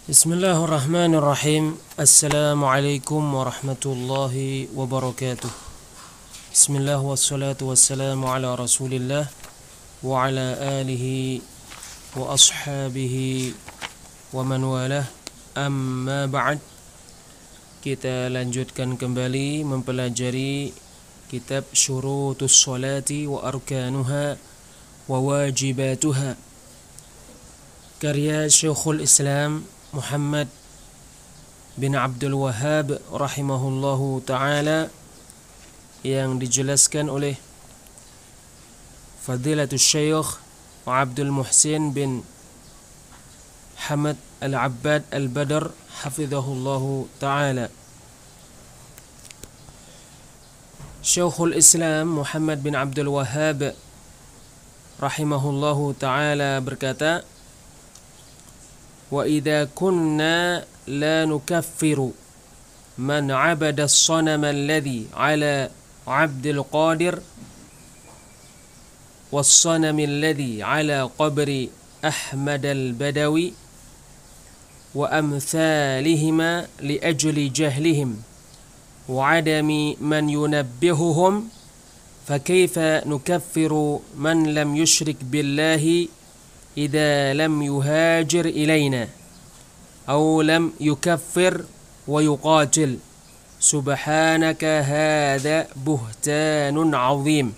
Bismillahirrahmanirrahim. Assalamualaikum warahmatullahi wabarakatuh. Bismillah wassalatu wassalamu ala rasulillah wa ala alihi wa ashabihi wa man walah. Amma ba'd. Kita lanjutkan kembali mempelajari kitab Syurutus Salati wa Arkanuha wa Wajibatuha, karya Syekhul Islam Muhammad bin Abdul Wahhab rahimahullahu ta'ala, yang dijelaskan oleh Fadilatul Syekh Abdul Muhsin bin Hamad Al-Abbad Al-Badr hafizahullahu ta'ala. Syekhul Islam Muhammad bin Abdul Wahhab rahimahullahu ta'ala berkata, وَإِذَا كُنَّا لَا نُكَفِّرُ مَنْ عَبَدَ الصَّنَمَ الَّذِي عَلَى عَبْدِ الْقَادِرِ وَالصَّنَمِ الَّذِي عَلَى قَبْرِ أَحْمَدَ الْبَدَوِي وَأَمْثَالِهِمَا لِأَجْلِ جَهْلِهِمْ وَعَدَمِ مَنْ يُنَبِّهُهُمْ فَكَيْفَ نُكَفِّرُ مَنْ لَمْ يُشْرِكْ بِاللَّهِ إذا لم يهاجر إلينا أو لم يكفر ويقاتل سبحانك هذا بهتان عظيم.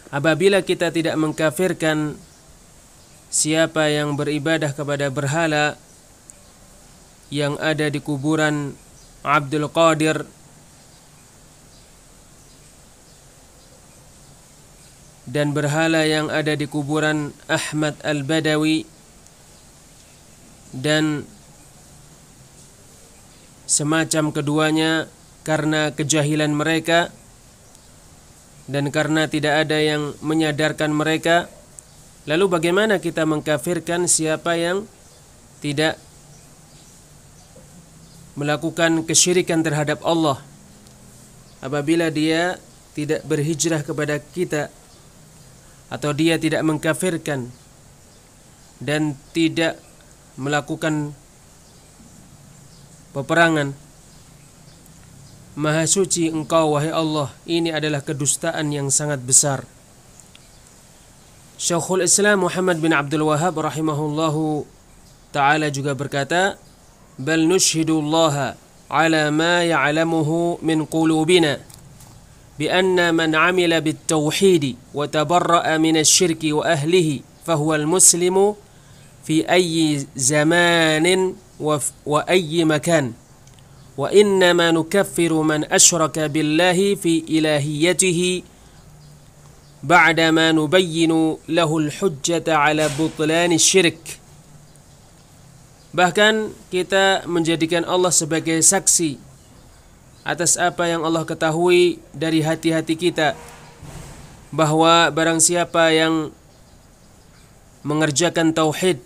Apabila kita tidak mengkafirkan siapa yang beribadah kepada berhala yang ada di kuburan Abdul Qadir dan berhala yang ada di kuburan Ahmad Al-Badawi dan semacam keduanya, karena kejahilan mereka dan karena tidak ada yang menyadarkan mereka, lalu bagaimana kita mengkafirkan siapa yang tidak melakukan kesyirikan terhadap Allah apabila dia tidak berhijrah kepada kita, atau dia tidak mengkafirkan dan tidak melakukan peperangan. Maha suci Engkau, wahai Allah, ini adalah kedustaan yang sangat besar. Syekhul Islam Muhammad bin Abdul Wahhab rahimahullahu ta'ala juga berkata, bal nushhidullaha ala ma ya'lamuhu min qulubina بأن من عمل بالتوحيد وتبرأ من الشرك وأهله فهو المسلم في أي زمان وأي مكان، وإنما نكفر من أشرك بالله في إلهيته بعدما نبين له الحجة على بطلان الشرك. Bahkan kita menjadikan Allah sebagai saksi atas apa yang Allah ketahui dari hati-hati kita, bahwa barang siapa yang mengerjakan tauhid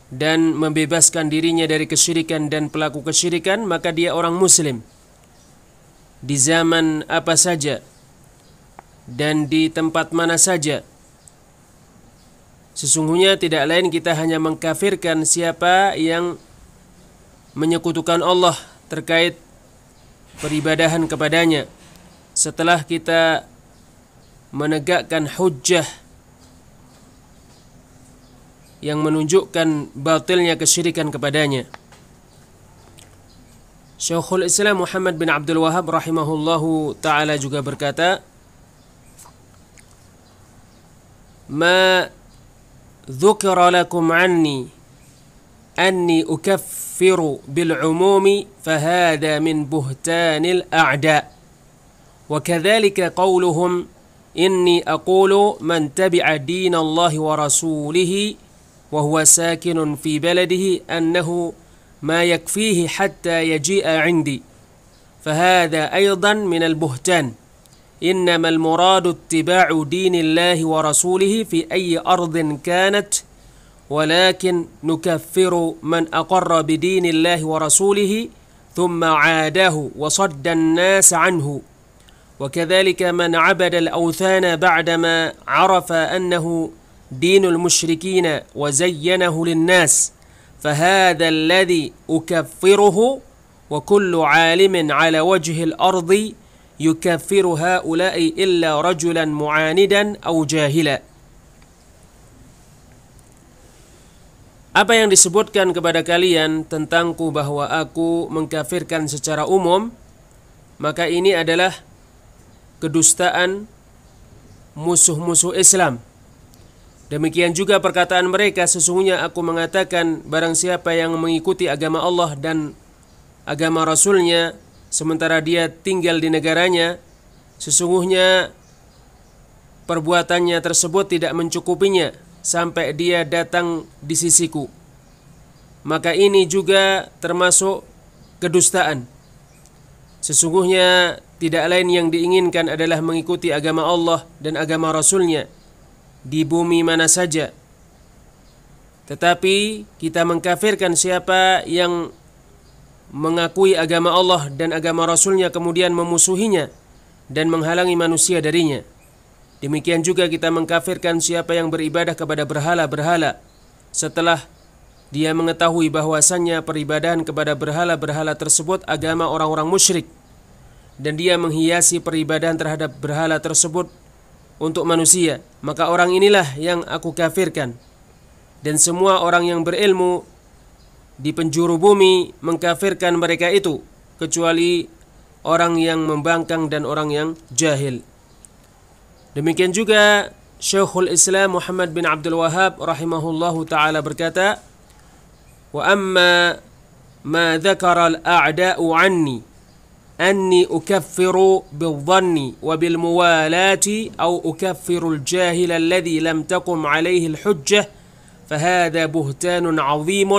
dan membebaskan dirinya dari kesyirikan dan pelaku kesyirikan, maka dia orang muslim di zaman apa saja dan di tempat mana saja. Sesungguhnya tidak lain kita hanya mengkafirkan siapa yang menyekutukan Allah terkait peribadahan kepadanya setelah kita menegakkan hujjah yang menunjukkan batilnya kesyirikan kepadanya. Syekhul Islam Muhammad bin Abdul Wahhab rahimahullahu ta'ala juga berkata, ma dzukira lakum anni أني أكفر بالعموم فهذا من بهتان الأعداء، وكذلك قولهم إني أقول من تبع دين الله ورسوله وهو ساكن في بلده أنه ما يكفيه حتى يجيء عندي، فهذا أيضا من البهتان. إنما المراد اتباع دين الله ورسوله في أي أرض كانت، ولكن نكفر من أقر بدين الله ورسوله ثم عاده وصد الناس عنه، وكذلك من عبد الأوثان بعدما عرف أنه dinul musyrikina wa zayyanahu linnas fahadha alladhi ukaffiruhu wa kullu 'alimin 'ala wajhil ardi yukaffiru haula'i illa rajulan mu'anidan aw jahila. Apa yang disebutkan kepada kalian tentangku bahwa aku mengkafirkan secara umum, maka ini adalah kedustaan musuh-musuh Islam. Demikian juga perkataan mereka, sesungguhnya aku mengatakan barang siapa yang mengikuti agama Allah dan agama Rasulnya sementara dia tinggal di negaranya, sesungguhnya perbuatannya tersebut tidak mencukupinya sampai dia datang di sisiku. Maka ini juga termasuk kedustaan. Sesungguhnya tidak lain yang diinginkan adalah mengikuti agama Allah dan agama Rasulnya di bumi mana saja. Tetapi kita mengkafirkan siapa yang mengakui agama Allah dan agama Rasulnya kemudian memusuhinya dan menghalangi manusia darinya. Demikian juga kita mengkafirkan siapa yang beribadah kepada berhala-berhala setelah dia mengetahui bahwasannya peribadahan kepada berhala-berhala tersebut agama orang-orang musyrik, dan dia menghiasi peribadahan terhadap berhala tersebut untuk manusia, maka orang inilah yang aku kafirkan. Dan semua orang yang berilmu di penjuru bumi mengkafirkan mereka itu, kecuali orang yang membangkang dan orang yang jahil. Demikian juga Syekhul Islam Muhammad bin Abdul Wahhab rahimahullahu ta'ala berkata, wa amma ma dzakara al-a'da'u anni أني أكفر بالظن وبالموالاة أو أكفر الجاهل الذي لم تقم عليه الحجة فهذا بهتان عظيم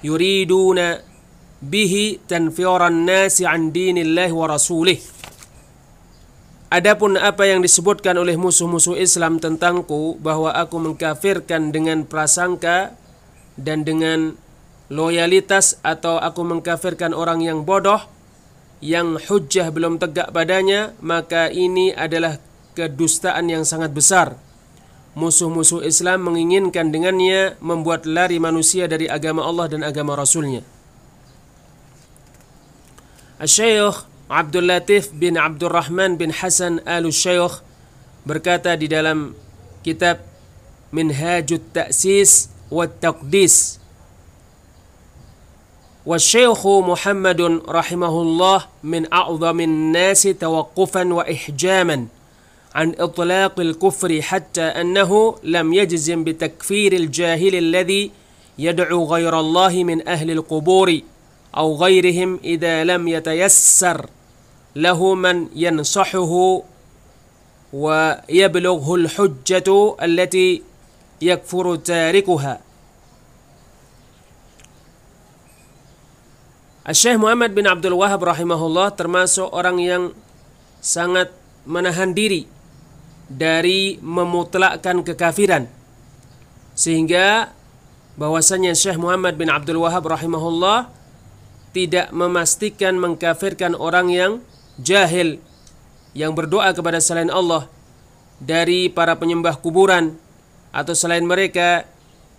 يريدون به تنفير الناس عن دين الله ورسوله. Adapun apa yang disebutkan oleh musuh-musuh Islam tentangku bahwa aku mengkafirkan dengan prasangka dan dengan loyalitas, atau aku mengkafirkan orang yang bodoh yang hujjah belum tegak padanya, maka ini adalah kedustaan yang sangat besar. Musuh-musuh Islam menginginkan dengannya membuat lari manusia dari agama Allah dan agama Rasulnya. Asy-Syaikh Abdul Latif bin Abdurrahman bin Hasan al-Syaikh berkata di dalam kitab Minhajut Ta'sis wa Taqdis, والشيخ محمد رحمه الله من أعظم الناس توقفا وإحجاما عن إطلاق الكفر حتى أنه لم يجزم بتكفير الجاهل الذي يدعو غير الله من أهل القبور أو غيرهم إذا لم يتيسر له من ينصحه ويبلغه الحجة التي يكفر تاركها. Syekh Muhammad bin Abdul Wahhab rahimahullah termasuk orang yang sangat menahan diri dari memutlakkan kekafiran, sehingga bahwasanya Syekh Muhammad bin Abdul Wahhab rahimahullah tidak memastikan mengkafirkan orang yang jahil yang berdoa kepada selain Allah dari para penyembah kuburan atau selain mereka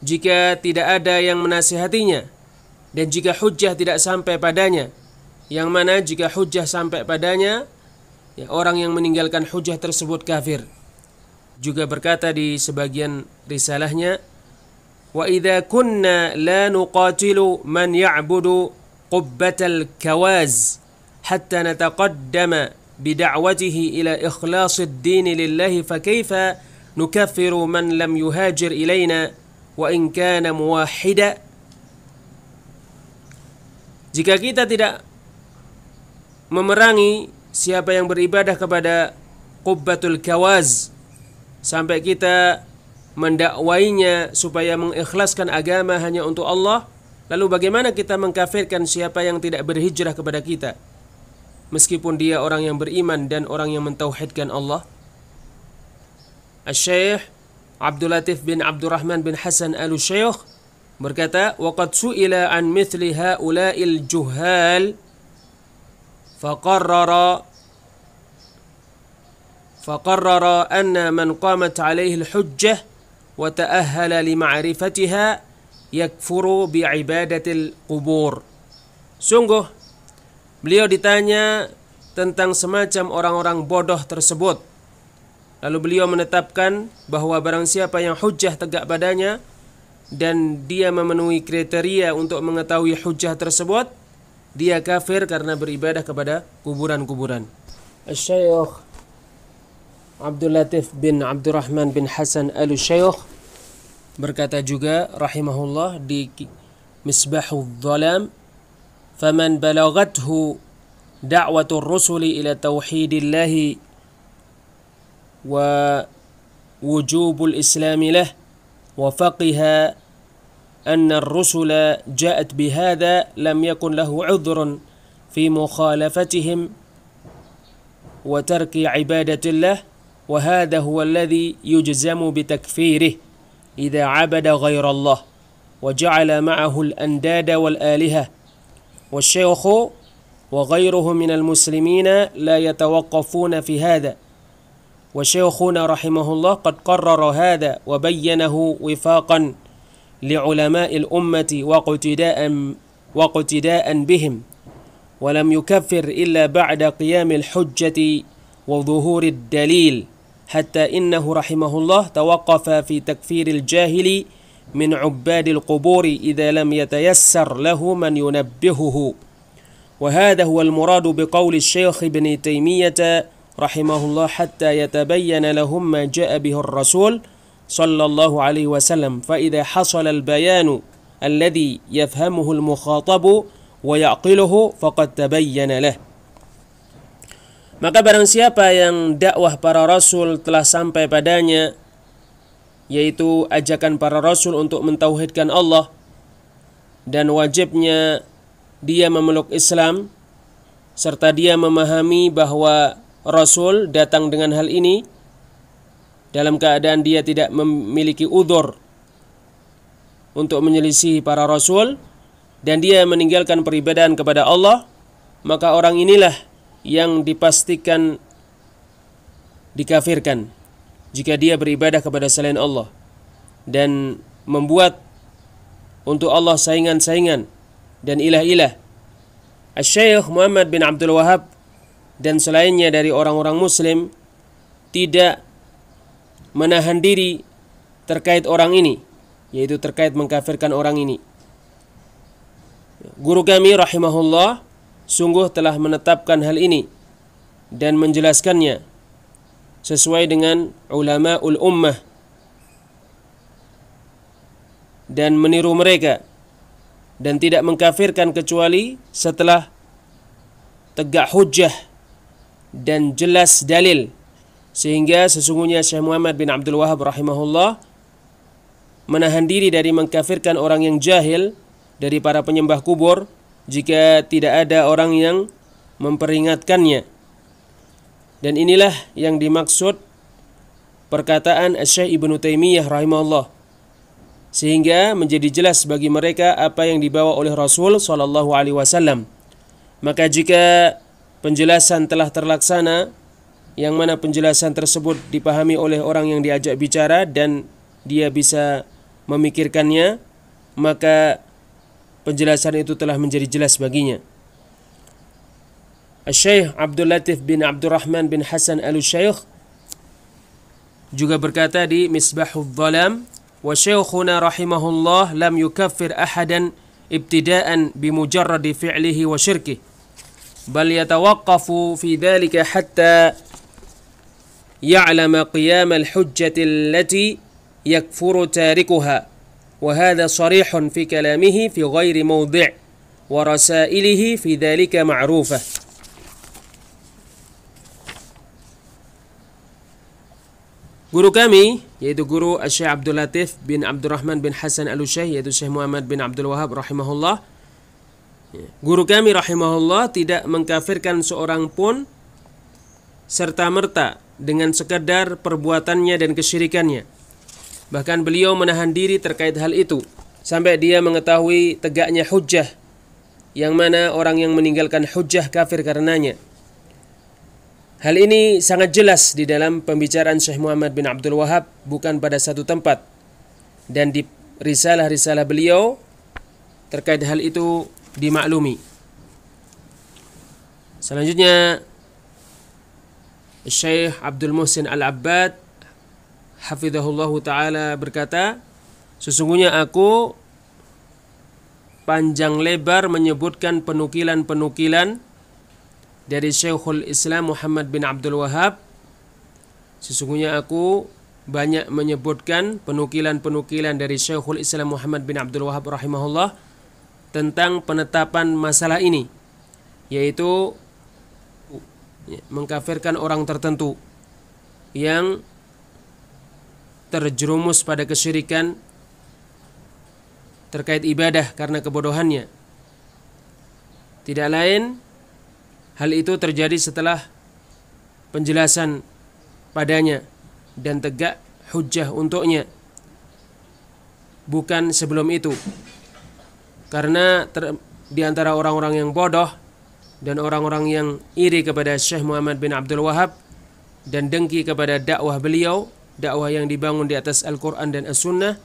jika tidak ada yang menasihatinya dan jika hujjah tidak sampai padanya, yang mana jika hujjah sampai padanya, ya, orang yang meninggalkan hujjah tersebut kafir. Juga berkata di sebagian risalahnya, wa idza kunna la nuqatilu man ya'budu qubbatal kawaz hatta nataqaddama bida'watihi ila ikhlasid din lillahi fakaifa nukaffiru man lam yuhajir ilaina wa in kana muwahhida. Jika kita tidak memerangi siapa yang beribadah kepada Qubbatul Kawaz sampai kita mendakwainya supaya mengikhlaskan agama hanya untuk Allah, lalu bagaimana kita mengkafirkan siapa yang tidak berhijrah kepada kita meskipun dia orang yang beriman dan orang yang mentauhidkan Allah? Asy-Syaikh Abdul Latif bin Abdurrahman bin Hasan al-Syaikh berkata, waqad su'ila an mithli haula'il juhal faqarrara anna man qamat alaihi al-hujjah wa ta'ahhala li ma'rifatiha yakfuru bi'ibadatil qubur. Sungguh beliau ditanya tentang semacam orang-orang bodoh tersebut. Lalu beliau menetapkan bahwa barang siapa yang hujjah tegak padanya dan dia memenuhi kriteria untuk mengetahui hujjah tersebut, dia kafir karena beribadah kepada kuburan-kuburan. Syekh Abdul Latif bin Abdurrahman bin Hasan Al-Syekh berkata juga rahimahullah di Misbahul Dhalam, "Faman balaghathu da'watur rusuli ila tauhidillahi ووجوب الإسلام له وفقه أن الرسل جاءت بهذا لم يكن له عذر في مخالفتهم وترك عبادة الله وهذا هو الذي يجزم بتكفيره إذا عبد غير الله وجعل معه الأنداد والآلهة والشيخ وغيره من المسلمين لا يتوقفون في هذا وشيخنا رحمه الله قد قرر هذا وبينه وفاقا لعلماء الأمة واقتداء بهم ولم يكفر إلا بعد قيام الحجة وظهور الدليل حتى إنه رحمه الله توقف في تكفير الجاهل من عباد القبور إذا لم يتيسر له من ينبهه وهذا هو المراد بقول الشيخ ابن تيمية رحمه الله حتى يتبين لهم ما جاء به الرسول صلى الله عليه وسلم فإذا حصل البيان الذي يفهمه المخاطب ويعقله فقد تبين له." Maka barang siapa yang dakwah para rasul telah sampai padanya, yaitu ajakan para rasul untuk mentauhidkan Allah dan wajibnya dia memeluk Islam serta dia memahami bahwa Rasul datang dengan hal ini dalam keadaan dia tidak memiliki udzur untuk menyelisih para rasul dan dia meninggalkan peribadahan kepada Allah, maka orang inilah yang dipastikan dikafirkan jika dia beribadah kepada selain Allah dan membuat untuk Allah saingan-saingan dan ilah-ilah. Syekh Muhammad bin Abdul Wahab dan selainnya dari orang-orang muslim tidak menahan diri terkait orang ini, yaitu terkait mengkafirkan orang ini. Guru kami rahimahullah sungguh telah menetapkan hal ini dan menjelaskannya sesuai dengan ulamaul ummah dan meniru mereka dan tidak mengkafirkan kecuali setelah tegak hujjah dan jelas dalil, sehingga sesungguhnya Syekh Muhammad bin Abdul Wahab rahimahullah menahan diri dari mengkafirkan orang yang jahil dari para penyembah kubur jika tidak ada orang yang memperingatkannya. Dan inilah yang dimaksud perkataan Syekh Ibnu Taimiyah rahimahullah, sehingga menjadi jelas bagi mereka apa yang dibawa oleh Rasul sallallahu alaihi wasallam. Maka jika penjelasan telah terlaksana, yang mana penjelasan tersebut dipahami oleh orang yang diajak bicara dan dia bisa memikirkannya, maka penjelasan itu telah menjadi jelas baginya. Syekh Abdul Latif bin Abdurrahman bin Hasan Al-Syekh juga berkata di Misbahul Dhalam, "Wa syekhuna rahimahullah lam yukaffir ahadan ibtida'an bimujarradi fi'lihi wa syirkihi bal yatawaqqafu fi dhalika hatta ya'lama qiyam al-hujjati allati yakfuru tarikuha wa hadha sarihun fi kalamihi fi ghairi mawdi' wa rasailihi fi dhalika ma'rufah." Guru kami, yaitu guru Syekh Abdul Latif bin Abdurrahman bin Hasan Al-Syekh, yaitu Syekh Muhammad bin Abdul Wahab rahimahullah, guru kami rahimahullah tidak mengkafirkan seorang pun serta-merta dengan sekadar perbuatannya dan kesyirikannya. Bahkan beliau menahan diri terkait hal itu sampai dia mengetahui tegaknya hujjah, yang mana orang yang meninggalkan hujjah kafir karenanya. Hal ini sangat jelas di dalam pembicaraan Syekh Muhammad bin Abdul Wahab, bukan pada satu tempat, dan di risalah-risalah beliau terkait hal itu dimaklumi. Selanjutnya Syekh Abdul Muhsin Al-Abbad hafizahullahu ta'ala berkata, sesungguhnya aku panjang lebar menyebutkan penukilan-penukilan dari Syekhul Islam Muhammad bin Abdul Wahhab. Sesungguhnya aku banyak menyebutkan penukilan-penukilan dari Syekhul Islam Muhammad bin Abdul Wahhab rahimahullah tentang penetapan masalah ini, yaitu mengkafirkan orang tertentu yang terjerumus pada kesyirikan terkait ibadah karena kebodohannya. Tidak lain hal itu terjadi setelah penjelasan padanya dan tegak hujjah untuknya, bukan sebelum itu. Karena di antara orang-orang yang bodoh dan orang-orang yang iri kepada Syekh Muhammad bin Abdul Wahhab dan dengki kepada dakwah beliau, dakwah yang dibangun di atas Al-Quran dan As-Sunnah,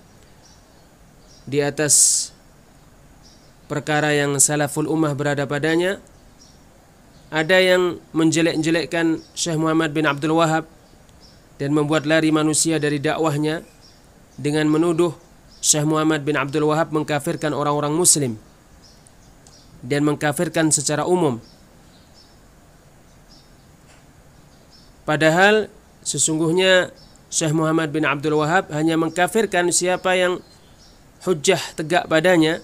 di atas perkara yang salaful ummah berada padanya, ada yang menjelek-jelekkan Syekh Muhammad bin Abdul Wahhab dan membuat lari manusia dari dakwahnya dengan menuduh Syekh Muhammad bin Abdul Wahhab mengkafirkan orang-orang muslim dan mengkafirkan secara umum. Padahal sesungguhnya Syekh Muhammad bin Abdul Wahhab hanya mengkafirkan siapa yang hujjah tegak padanya,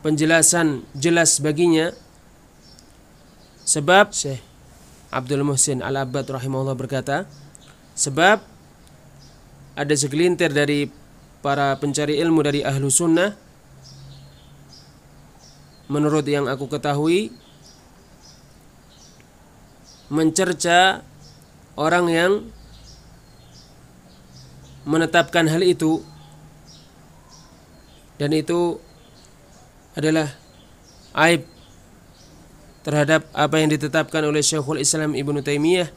penjelasan jelas baginya. Sebab Syekh Abdul Muhsin Al-Abbad rahimahullah berkata, sebab ada segelintir dari para pencari ilmu dari ahlu sunnah, menurut yang aku ketahui, mencerca orang yang menetapkan hal itu, dan itu adalah aib terhadap apa yang ditetapkan oleh Syekhul Islam Ibnu Taimiyah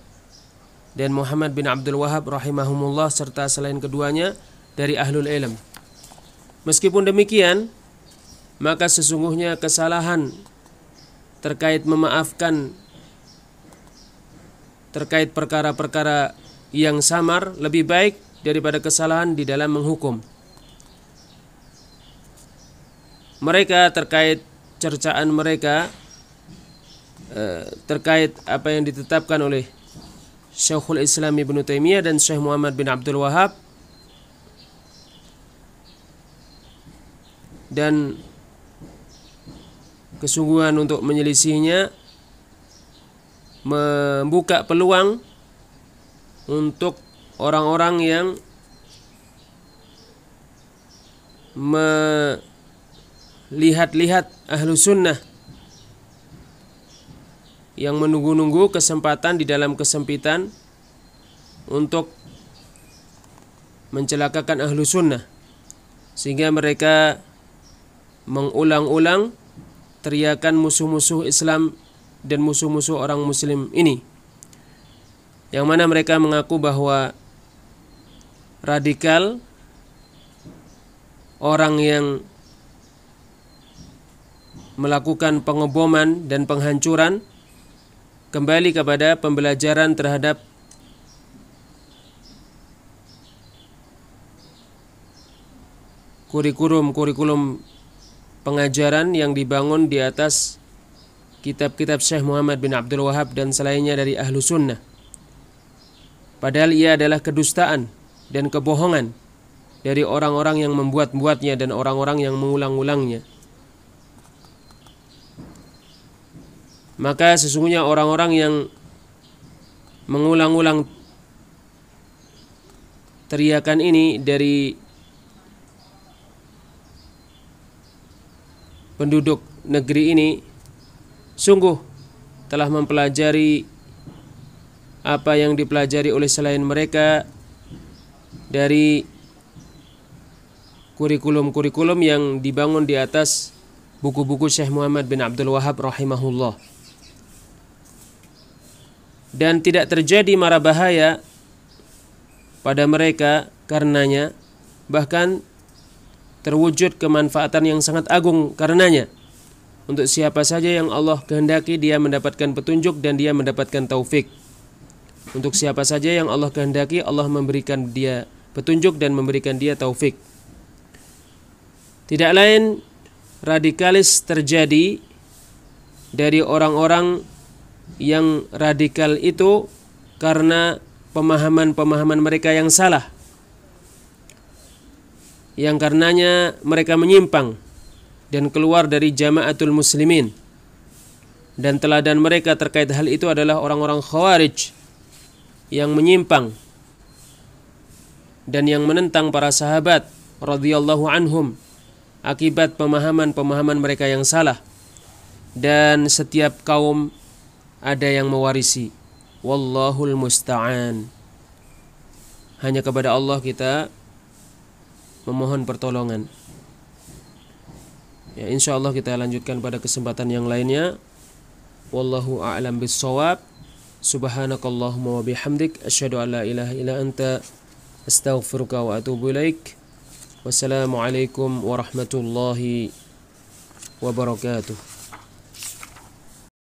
dan Muhammad bin Abdul Wahhab rahimahumullah serta selain keduanya dari ahlul ilm. Meskipun demikian, maka sesungguhnya kesalahan terkait memaafkan terkait perkara-perkara yang samar lebih baik daripada kesalahan di dalam menghukum. Mereka terkait cercaan mereka terkait apa yang ditetapkan oleh Syekhul Islam Ibnu Taimiyah dan Syekh Muhammad bin Abdul Wahhab, dan kesungguhan untuk menyelisihinya membuka peluang untuk orang-orang yang melihat-lihat ahlu sunnah, yang menunggu-nunggu kesempatan di dalam kesempitan untuk mencelakakan ahlu sunnah, sehingga mereka mengulang-ulang teriakan musuh-musuh Islam dan musuh-musuh orang muslim ini, yang mana mereka mengaku bahwa radikal, orang yang melakukan pengeboman dan penghancuran, kembali kepada pembelajaran terhadap kurikulum pengajaran yang dibangun di atas kitab-kitab Syekh Muhammad bin Abdul Wahhab dan selainnya dari ahlu sunnah. Padahal ia adalah kedustaan dan kebohongan dari orang-orang yang membuat-buatnya dan orang-orang yang mengulang-ulangnya. Maka sesungguhnya orang-orang yang mengulang-ulang teriakan ini dari penduduk negeri ini sungguh telah mempelajari apa yang dipelajari oleh selain mereka dari kurikulum-kurikulum yang dibangun di atas buku-buku Syekh Muhammad bin Abdul Wahhab rahimahullah. Dan tidak terjadi mara bahaya pada mereka karenanya, bahkan terwujud kemanfaatan yang sangat agung karenanya. Untuk siapa saja yang Allah kehendaki, dia mendapatkan petunjuk dan dia mendapatkan taufik. Untuk siapa saja yang Allah kehendaki, Allah memberikan dia petunjuk dan memberikan dia taufik. Tidak lain radikalis terjadi dari orang-orang yang radikal itu karena pemahaman-pemahaman mereka yang salah, yang karenanya mereka menyimpang dan keluar dari jamaatul muslimin. Dan teladan mereka terkait hal itu adalah orang-orang khawarij yang menyimpang dan yang menentang para sahabat radhiyallahu anhum akibat pemahaman-pemahaman mereka yang salah. Dan setiap kaum ada yang mewarisi. Wallahul musta'an. Hanya kepada Allah kita memohon pertolongan. Ya, insyaallah kita lanjutkan pada kesempatan yang lainnya. Wallahu a'lam bis-shawab. Subhanakallahumma wa bihamdik asyhadu an la ilaha illa anta astaghfiruka wa atubu ilaik. Wassalamualaikum warahmatullahi wabarakatuh.